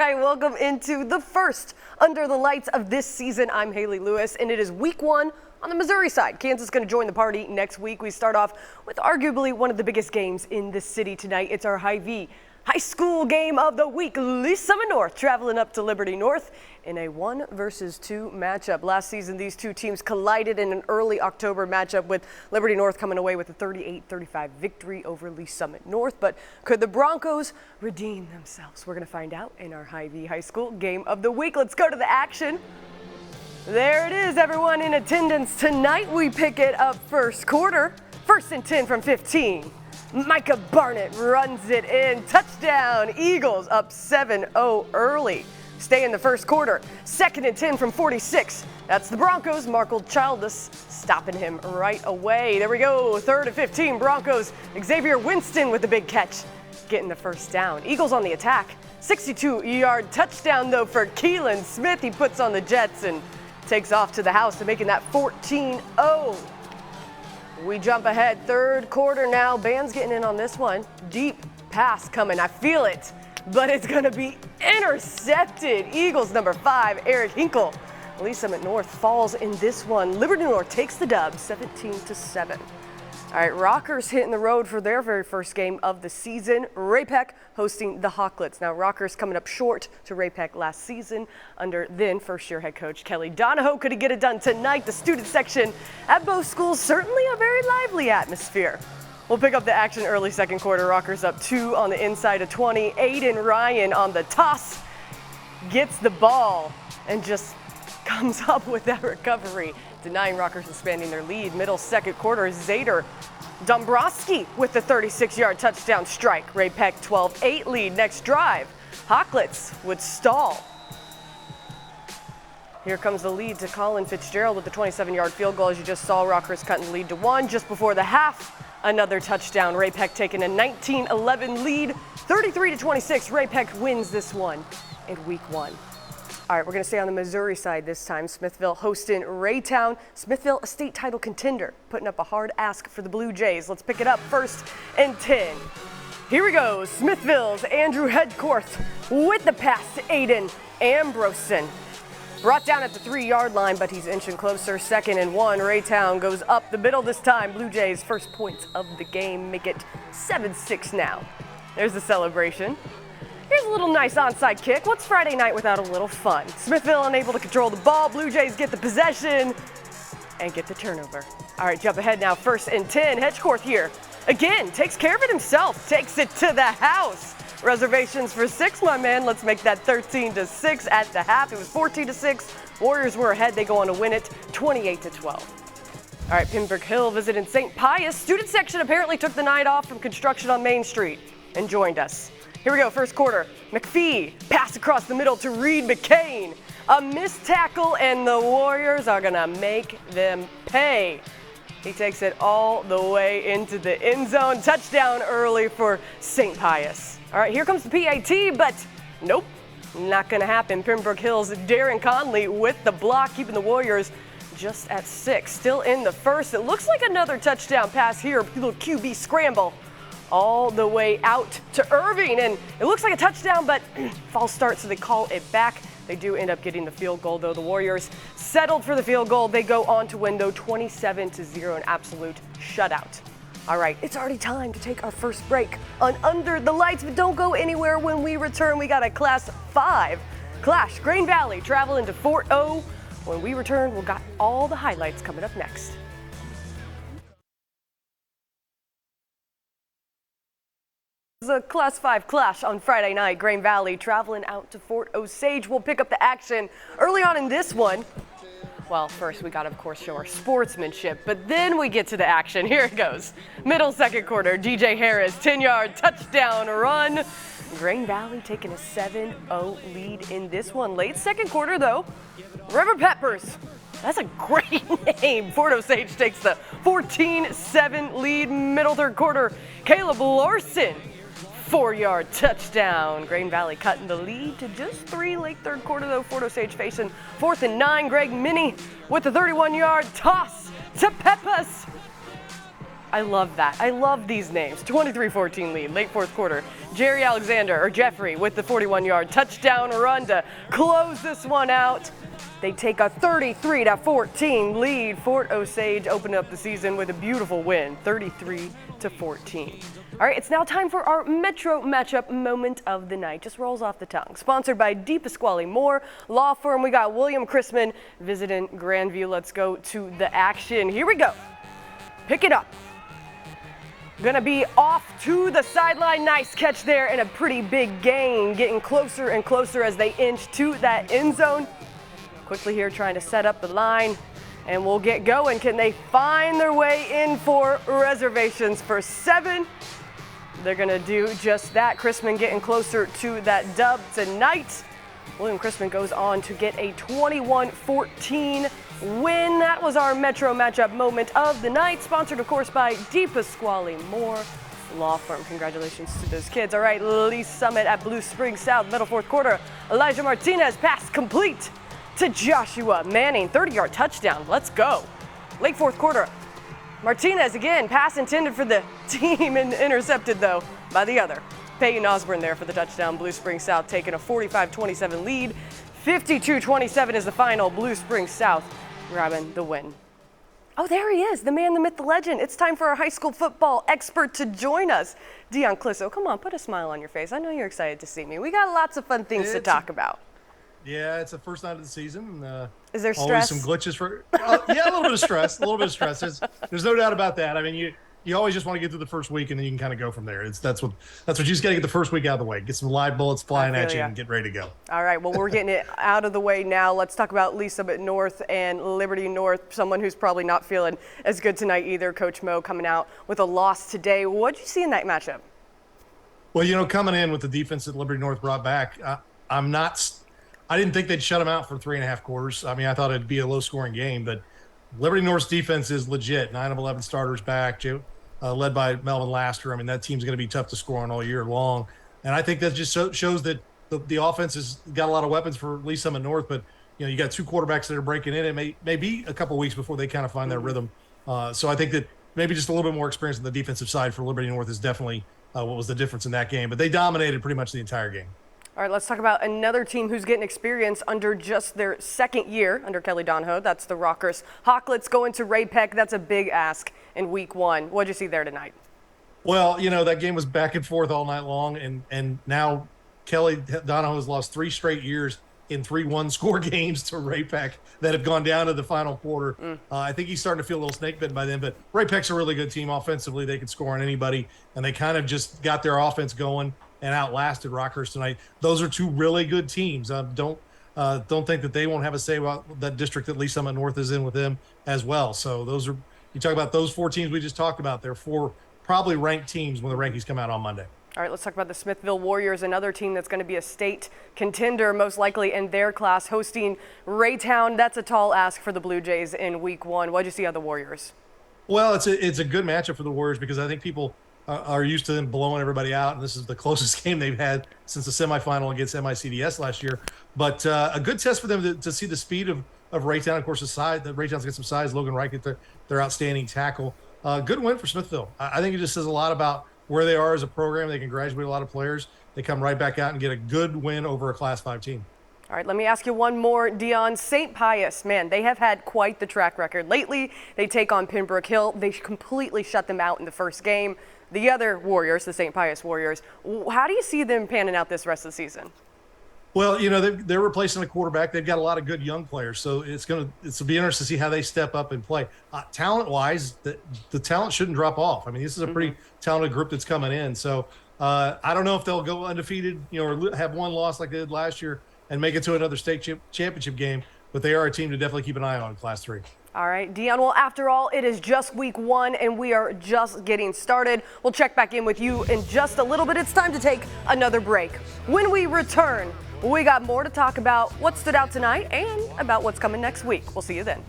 right, welcome into the first Under the Lights of this season. I'm Haley Lewis, and it is week 1 on the Missouri side. Kansas is going to join the party next week. We start off with arguably one of the biggest games in the city tonight. It's our Hy-Vee high school game of the week. Lee Summit North traveling up to Liberty North in a 1 versus 2 matchup. Last season, these two teams collided in an early October matchup, with Liberty North coming away with a 38-35 victory over Lee Summit North. But could the Broncos redeem themselves? We're going to find out in our Hy-Vee high school game of the week. Let's go to the action. There it is, everyone in attendance tonight. We pick it up first quarter. 1st and 10 from 15. Micah Barnett runs it in. Touchdown, Eagles up 7-0 early. Stay in the first quarter. 2nd and 10 from 46. That's the Broncos. Markle Childless stopping him right away. There we go. 3rd and 15. Broncos. Xavier Winston with the big catch, getting the first down. Eagles on the attack. 62-yard touchdown, though, for Keelan Smith. He puts on the Jets and takes off to the house and making that 14-0. We jump ahead, 3rd quarter now. Band's getting in on this one. Deep pass coming. I feel it, but it's going to be intercepted. Eagles number 5, Eric Hinkle. Lee Summit North falls in this one. Liberty North takes the dub, 17-7. All right, Rockers hitting the road for their very first game of the season. Ray-Pec hosting the Hawklets. Now, Rockers coming up short to Ray-Pec last season under then first-year head coach Kelly Donahoe. Could he get it done tonight? The student section at both schools, certainly a very lively atmosphere. We'll pick up the action early 2nd quarter. Rockers up 2 on the inside of 20. Aiden Ryan on the toss gets the ball and just comes up with that recovery, denying Rockers expanding their lead. Middle 2nd quarter, Zader Dombrowski with the 36-yard touchdown strike. Ray-Pec 12-8 lead. Next drive, Hawklets would stall. Here comes the lead to Colin Fitzgerald with the 27-yard field goal. As you just saw, Rockers cutting the lead to 1 just before the half. Another touchdown. Ray-Pec taking a 19-11 lead. 33-26. Ray-Pec wins this one in week 1. All right, we're going to stay on the Missouri side this time. Smithville hosting Raytown. Smithville, a state title contender, putting up a hard ask for the Blue Jays. Let's pick it up 1st and 10. Here we go. Smithville's Andrew Hedgeworth with the pass to Aiden Ambrosen. Brought down at the 3-yard line, but he's inching closer. 2nd and 1. Raytown goes up the middle this time. Blue Jays' first points of the game make it 7-6 now. There's the celebration. Here's a little nice onside kick. What's Friday night without a little fun? Smithville unable to control the ball. Blue Jays get the possession and get the turnover. All right, jump ahead now. 1st and 10. Hedgeworth here again takes care of it himself. Takes it to the house. Reservations for 6, my man. Let's make that 13-6 at the half. It was 14-6. Warriors were ahead. They go on to win it 28-12. All right, Pembroke Hill visiting St. Pius. Student section apparently took the night off from construction on Main Street and joined us. Here we go, 1st quarter. McPhee, pass across the middle to Reed McCain. A missed tackle, and the Warriors are going to make them pay. He takes it all the way into the end zone. Touchdown early for St. Pius. All right, here comes the PAT, but nope, not going to happen. Pembroke Hill's Darren Conley with the block, keeping the Warriors just at 6. Still in the first. It looks like another touchdown pass here. A little QB scramble all the way out to Irving, and it looks like a touchdown, but false start, so they call it back. They do end up getting the field goal, though. The Warriors settled for the field goal. They go on to win, though, 27-0, an absolute shutout. All right, it's already time to take our first break on Under the Lights, but don't go anywhere. When we return, we got a Class 5 clash. Grain Valley traveling to Fort O. When we return, we've got all the highlights coming up next. The Class 5 clash on Friday night. Grain Valley traveling out to Fort Osage. We'll pick up the action early on in this one. Well, first we got to, of course, show our sportsmanship, but then we get to the action. Here it goes. Middle 2nd quarter, DJ Harris, 10-yard touchdown run. Grain Valley taking a 7-0 lead in this one. Late 2nd quarter, though, River Peppers. That's a great name. Fort Osage takes the 14-7 lead. Middle 3rd quarter, Caleb Larson. 4-yard touchdown. Grain Valley cutting the lead to just 3. Late 3rd quarter, though, Fort Osage facing 4th and 9. Greg Minnie with the 31-yard toss to Peppers. I love that. I love these names. 23-14 lead, late fourth quarter. Jeffrey with the 41-yard touchdown run to close this one out. They take a 33-14 lead. Fort Osage opened up the season with a beautiful win, 33-14. All right, it's now time for our Metro matchup moment of the night. Just rolls off the tongue. Sponsored by DePasquale Moore Law Firm. We got William Chrisman visiting Grandview. Let's go to the action. Here we go. Pick it up. Gonna be off to the sideline. Nice catch there and a pretty big gain. Getting closer and closer as they inch to that end zone. Quickly here trying to set up the line. And we'll get going. Can they find their way in for reservations for 7? They're gonna do just that. Chrisman getting closer to that dub tonight. William Chrisman goes on to get a 21-14 win. That was our Metro matchup moment of the night, sponsored of course by DePasquale Moore Law Firm. Congratulations to those kids. All right, Lee Summit at Blue Springs South, middle fourth quarter. Elijah Martinez pass complete to Joshua Manning, 30-yard touchdown. Let's go. Late fourth quarter. Martinez again, pass intended for the team and intercepted though by the other. Peyton Osborne there for the touchdown. Blue Springs South taking a 45-27 lead. 52-27 is the final. Blue Springs South grabbing the win. Oh, there he is, the man, the myth, the legend. It's time for our high school football expert to join us. Dion Clisso, come on, put a smile on your face. I know you're excited to see me. We got lots of fun things to talk about. Yeah, it's the first night of the season. Is there stress? Always some glitches for yeah, a little bit of stress. There's no doubt about that. I mean, you always just want to get through the first week and then you can kind of go from there. That's what you just got to get the first week out of the way. Get some live bullets flying at you and get ready to go. All right, well, we're getting it out of the way now. Let's talk about Lee Summit North and Liberty North, someone who's probably not feeling as good tonight either. Coach Mo coming out with a loss today. What did you see in that matchup? Well, coming in with the defense that Liberty North brought back, I didn't think they'd shut them out for 3.5 quarters. I mean, I thought it'd be a low-scoring game, but Liberty North's defense is legit. 9 of 11 starters back, led by Melvin Laster. I mean, that team's going to be tough to score on all year long. And I think that just shows that the offense has got a lot of weapons for Lee Summit North, but, you got 2 quarterbacks that are breaking in. It may be a couple weeks before they kind of find their rhythm. So I think that maybe just a little bit more experience on the defensive side for Liberty North is definitely what was the difference in that game. But they dominated pretty much the entire game. All right, let's talk about another team who's getting experience under just their second year under Kelly Donahoe. That's the Rockers. Hawklets going to Ray Peck. That's a big ask in week 1. What did you see there tonight? Well, that game was back and forth all night long, and now Kelly Donahoe has lost 3 straight years in 3 one-score games to Ray Peck that have gone down to the final quarter. I think he's starting to feel a little snake bitten by then, but Ray Peck's a really good team offensively. They can score on anybody, and they kind of just got their offense going and outlasted Rockers tonight. Those are 2 really good teams. Don't think that they won't have a say about that district that Lee Summit North is in with them as well. So you talk about those 4 teams we just talked about. They're 4 probably ranked teams when the rankings come out on Monday. All right, let's talk about the Smithville Warriors, another team that's going to be a state contender, most likely in their class, hosting Raytown. That's a tall ask for the Blue Jays in week 1. What did you see out of the Warriors? Well, it's a good matchup for the Warriors because I think people are used to them blowing everybody out, and this is the closest game they've had since the semifinal against MICDS last year. But a good test for them to see the speed of Raytown. Of course, the size that Raytown's got some size. Logan Reichert, their outstanding tackle. Good win for Smithville. I think it just says a lot about where they are as a program. They can graduate a lot of players. They come right back out and get a good win over a Class 5 team. All right, let me ask you one more, Dion. St. Pius, man, they have had quite the track record. Lately, they take on Pembroke Hill. They completely shut them out in the first game. The other Warriors, the St. Pius Warriors, how do you see them panning out this rest of the season? Well, they're replacing a quarterback. They've got a lot of good young players, so it's be interesting to see how they step up and play. Talent-wise, the talent shouldn't drop off. I mean, this is a pretty talented group that's coming in. So I don't know if they'll go undefeated, or have 1 loss like they did last year and make it to another state championship game, but they are a team to definitely keep an eye on in Class 3. All right, Dion, well, after all, it is just week 1, and we are just getting started. We'll check back in with you in just a little bit. It's time to take another break. When we return, we got more to talk about what stood out tonight and about what's coming next week. We'll see you then.